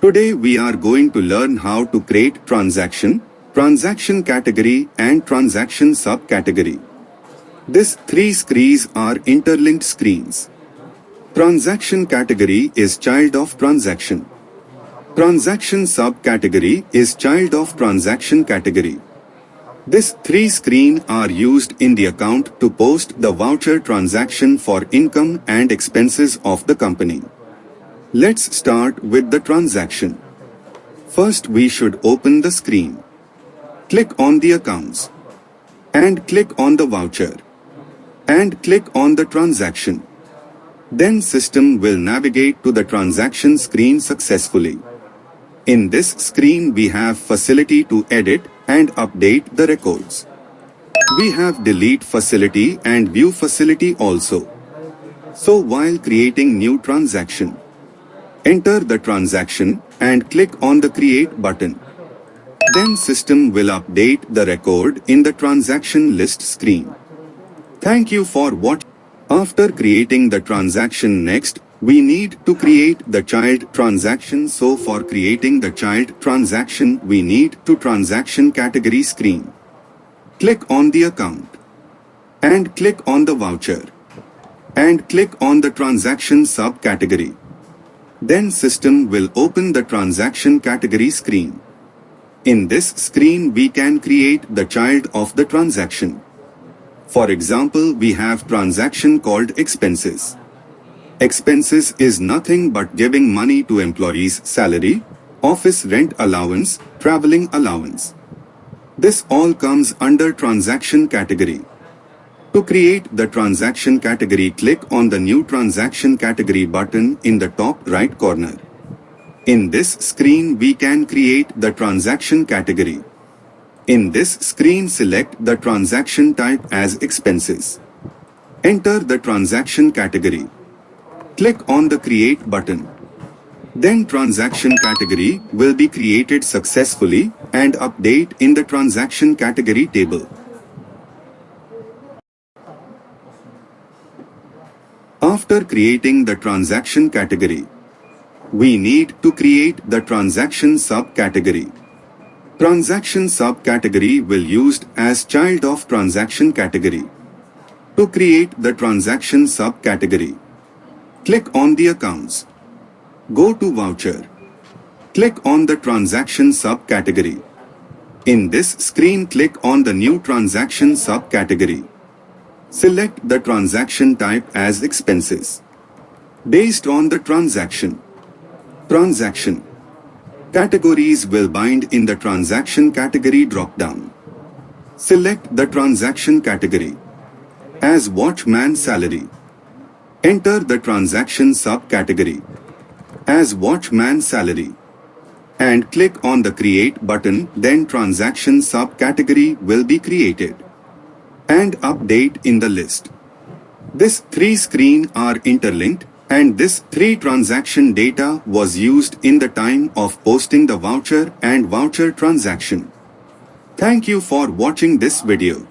Today we are going to learn how to create transaction, transaction category and transaction subcategory. These three screens are interlinked screens. Transaction category is child of transaction. Transaction subcategory is child of transaction category. These three screens are used in the account to post the voucher transaction for income and expenses of the company. Let's start with the transaction. First we should open the screen. Click on the accounts. And click on the voucher. And click on the transaction. Then system will navigate to the transaction screen successfully. In this screen we have facility to edit and update the records. We have delete facility and view facility also. So while creating new transaction, enter the transaction and click on the create button. Then system will update the record in the transaction list screen. Thank you for watching. After creating the transaction, next we need to create the child transaction. So for creating the child transaction we need to transaction category screen. Click on the account and click on the voucher and click on the transaction subcategory. Then system will open the transaction category screen. In this screen we can create the child of the transaction. For example, we have transaction called expenses. Expenses is nothing but giving money to employees' salary, office rent allowance, traveling allowance. This all comes under transaction category. To create the transaction category, click on the new transaction category button in the top right corner. In this screen we can create the transaction category. In this screen select the transaction type as expenses. Enter the transaction category. Click on the create button. Then transaction category will be created successfully and update in the transaction category table. After creating the transaction category, we need to create the transaction subcategory. Transaction subcategory will used as child of transaction category. To create the transaction subcategory, click on the accounts. Go to voucher. Click on the transaction subcategory. In this screen click on the new transaction subcategory. Select the transaction type as expenses. Based on the transaction. Categories will bind in the transaction category drop-down. Select the transaction category as watchman salary. Enter the transaction subcategory as watchman salary and click on the create button. Then transaction subcategory will be created and update in the list. These three screens are interlinked and this three transaction data was used in the time of posting the voucher and voucher transaction. Thank you for watching this video.